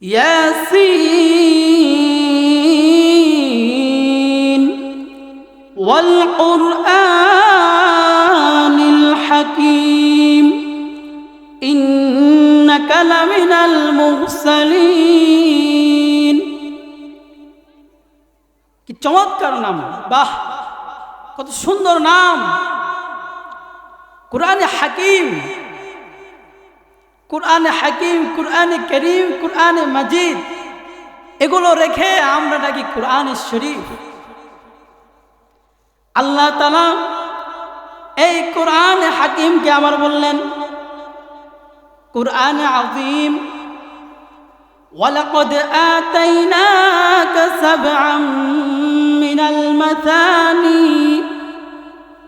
ইয়াসিন ওয়াল কুরআনিল হাকীম ইন্নাকা লামিনাল মুরসালিন। কি চমৎকার নাম! বাহ, কত সুন্দর নাম! কুরআনে হাকীম, কুরআনে হাকীম, কুরআনে করিম, কুরআনে মাজিদ, এগুলো রেখে আমরা নাকি কুরআনে শরীফ। আল্লাহ তাআলা এই কুরআনে হাকীমকে আবার বললেন কুরআনে আযীম, ওয়ালাকাদ আতাইনাকা সাবআম মিনাল মাথানি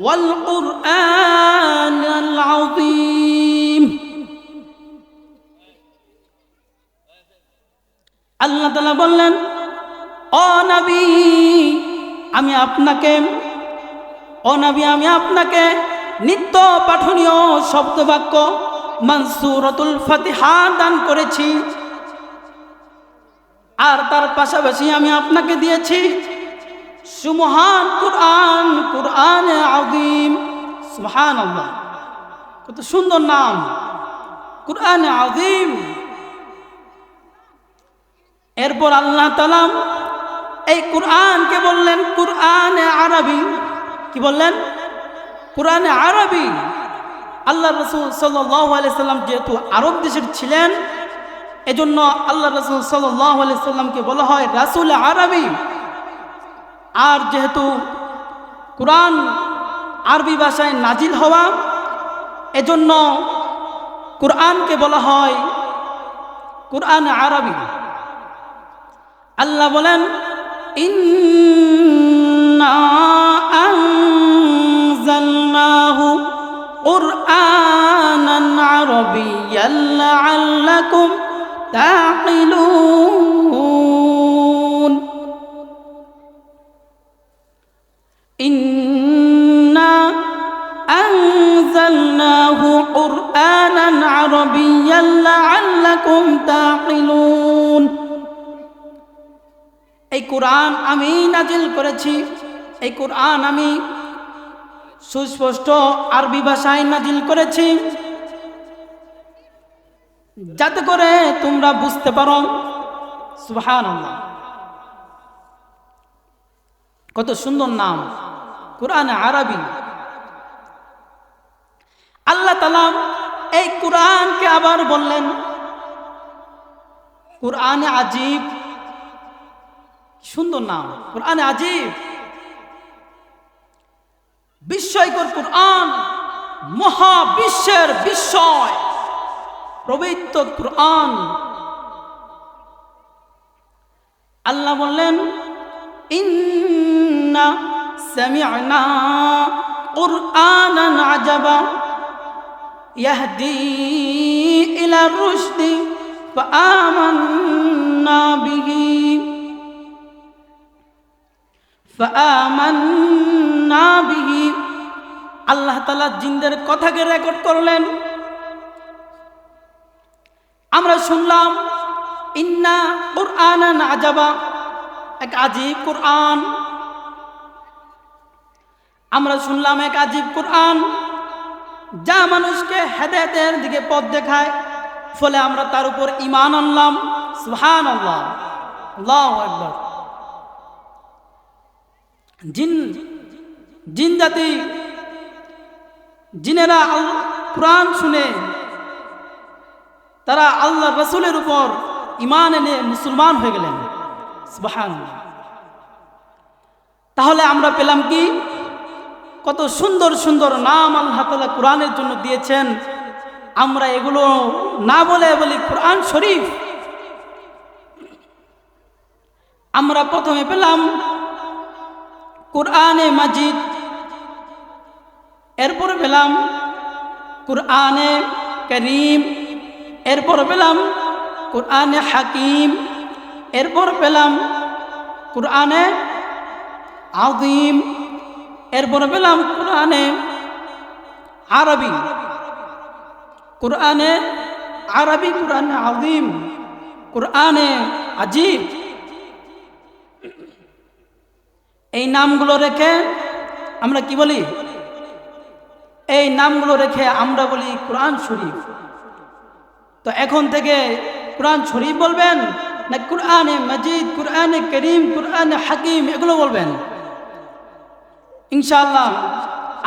ওয়াল কুরআনিল আযীম। আল্লাহ তাআলা বললেন, ও নবী আমি আপনাকে নিত্য পাঠনীয় শব্দবাক্য মানসুরাতুল ফাতিহা দান করেছি, আর তার পাশাপাশি আমি আপনাকে দিয়েছি সুমহান কুরআন, কুরআনে আযীম। সুবহানাল্লাহ, কত সুন্দর নাম কুরআনে আযীম। এরপর আল্লাহ তাআলা এই কুরআনকে বললেন কুরআনে আরবি। কি বললেন? কুরআনে আরবি। আল্লাহ রাসূল সাল্লাল্লাহু আলাইহি সাল্লাম যেহেতু আরব দেশের ছিলেন, এজন্য আল্লাহ রাসূল সাল্লাল্লাহু আলাইহি সাল্লামকে বলা হয় রাসূল আরবি। আর যেহেতু কুরআন আরবি ভাষায় নাজিল হওয়া, এজন্য কুরআনকে বলা হয় কুরআনে আরবি। আল্লাহ বলেন, ইন্না আনজালনাহু কুরআনান আরাবিয়্যান লাআল্লাকুম তা'কিলুন। ইন্না আনজালনাহু কুরআনান আরাবিয়্যান লাআল্লাকুম তা'কিলুন। এই কুরআন আমি নাজিল করেছি, এই কুরআন আমি সুস্পষ্ট আরবি ভাষায় নাজিল করেছি, যাতে করে তোমরা বুঝতে পারো। সুবহানাল্লাহ, কত সুন্দর নাম কুরআনে আরবি। আল্লাহ তাআলা এই কুরআনকে আবার বললেন কুরআনে আজীব। সুন্দর নাম কুরআনে আজীব, বিস্ময়কর কুরআন, মহাবিশ্বের বিস্ময়, পবিত্র কুরআন। আল্লাহ বললেন, ইন্না সামি'না কুরআনান আজাবা ইয়াহদি ইলা রুশদি ফাআমান্না বিহি ফাআমান্না বিহি। আল্লাহ তাআলা জিনদের কথাকে রেকর্ড করলেন। আমরা শুনলাম ইন্না কুরআনান আজাবা, এক আজীব কুরআন। আমরা শুনলাম এক আজীব কুরআন, যা মানুষকে হেদায়েতের দিকে পথ দেখায়, ফলে আমরা তার উপর ঈমান আনলাম। সুবহানাল্লাহ, আল্লাহু আকবার। জিন জাতি, জিনেরা কুরআন শুনে তারা আল্লাহ রাসূলের উপর ঈমান এনে মুসলমান হয়ে গেলেন। সুবহানাল্লাহ। তাহলে আমরা পেলাম কি? কত সুন্দর সুন্দর নাম আল্লাহ তাআলা কুরআনের জন্য দিয়েছেন। আমরা এগুলো না বলে বলি কুরআন শরীফ। আমরা প্রথমে পেলাম কুরআনে মাজিদ, এরপর পেলাম কুরআনে করিম, এরপর পেলাম কুরআনে হাকিম, এরপর পেলাম কুরআনে আযীম, এরপর পেলাম কুরআনে আরবি। কুরআনে আরবি, কুরআনে আযীম, কুরআনে আজিব, এই নামগুলো রেখে আমরা কি বলি? এই নামগুলো রেখে আমরা বলি কোরআন শরীফ। তো এখন থেকে কোরআন শরীফ বলবেন না কুরআনে মাজিদ, কুরআনে করিম, কুরআনে হাকিম এগুলো বলবেন? ইনশাআল্লাহ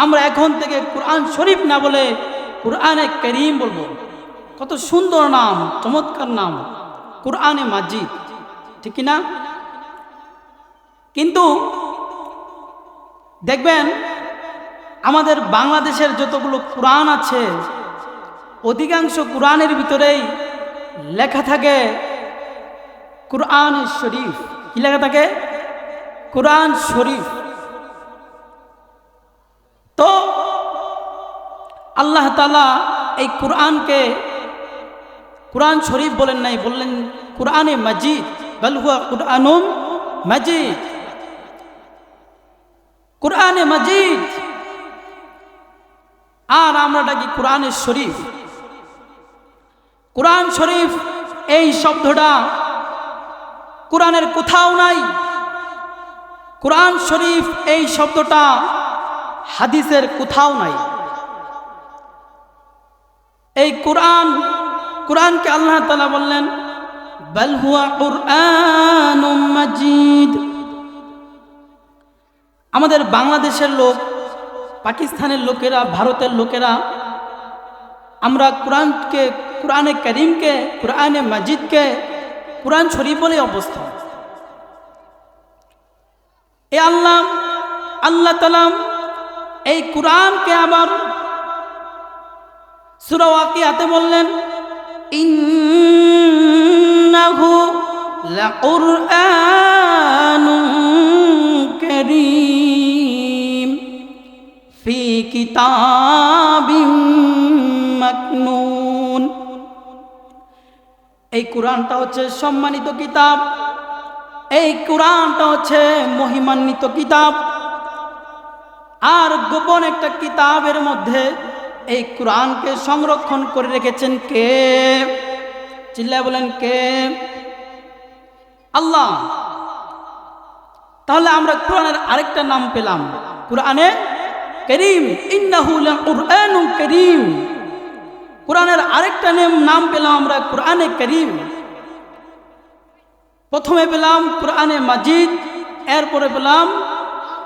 আমরা এখন থেকে কুরআন শরীফ না বলে কুরআনে করিম বলবো। কত সুন্দর নাম, চমৎকার নাম, কুরআনে মাজিদ, ঠিক না? কিন্তু দেখবেন আমাদের বাংলাদেশের যতগুলো কুরআন আছে অধিকাংশ কুরআনের ভিতরেই লেখা থাকে কুরআন শরীফ। কি লেখা থাকে? কুরআন শরীফ। তো আল্লাহ তাআলা এই কুরআনকে কুরআন শরীফ বলেন নাই, বললেন কুরআনে মাজিদ, বাল হুয়া কুরআনুম মাজিদ। কুরআনে মাজিদ আর আমরা ডাকি কুরআনে শরীফ। কুরআন শরীফ এই শব্দটা কুরআনের কোথাও নাই। কুরআন শরীফ এই শব্দটা হাদিসের কোথাও নাই। এই কুরআনকে আল্লাহ তাআলা বললেন বাল হুয়া কুরআনুম মাজিদ। আমাদের বাংলাদেশের লোক, পাকিস্তানের লোকেরা, ভারতের লোকেরা আমরা কুরআনকে, কুরআনে করিমকে, কুরআনে মাজিদকে কুরআন শরীফ বলে অবস্থা। এ আল্লাহ তাআলা এই কুরআনকে আবার সূরা ওয়াকিয়াতে বললেন ইন্নাহু লাকুরআনুন কারীম ফি কিতাবিম মাকনুন। এই কুরআনটা হচ্ছে সম্মানিত কিতাব, এই কুরআনটা হচ্ছে মহিমান্বিত কিতাব। আর গোপন একটা কিতাবের মধ্যে এই কুরআনকে সংরক্ষণ করে রেখেছেন কে? চিল্লায় বলেন কে? আল্লাহ। তাহলে আমরা কুরআনের আরেকটা নাম পেলাম, কুরআনে করিম। ইন্নাহু লাকুরআনুন করিম। কুরআনের আরেকটা নাম পেলাম আমরা কুরআনে করিম। প্রথমে পেলাম কুরআনে মাজিদ, এরপরে পেলাম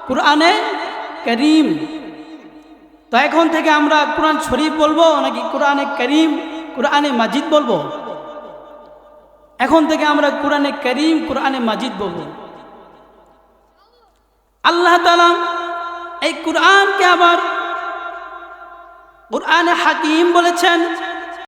কুরআনে করিম। তো এখন থেকে আমরা কুরআন শরীফ বলবো নাকি কুরআনে করিম, কুরআনে মাজিদ বলবো? এখন থেকে আমরা কুরআনে করিম, কুরআনে মাজিদ বলবো। আল্লাহ তাআলা এই কুরআনকে আবার কুরআনে হাকিম বলেছেন।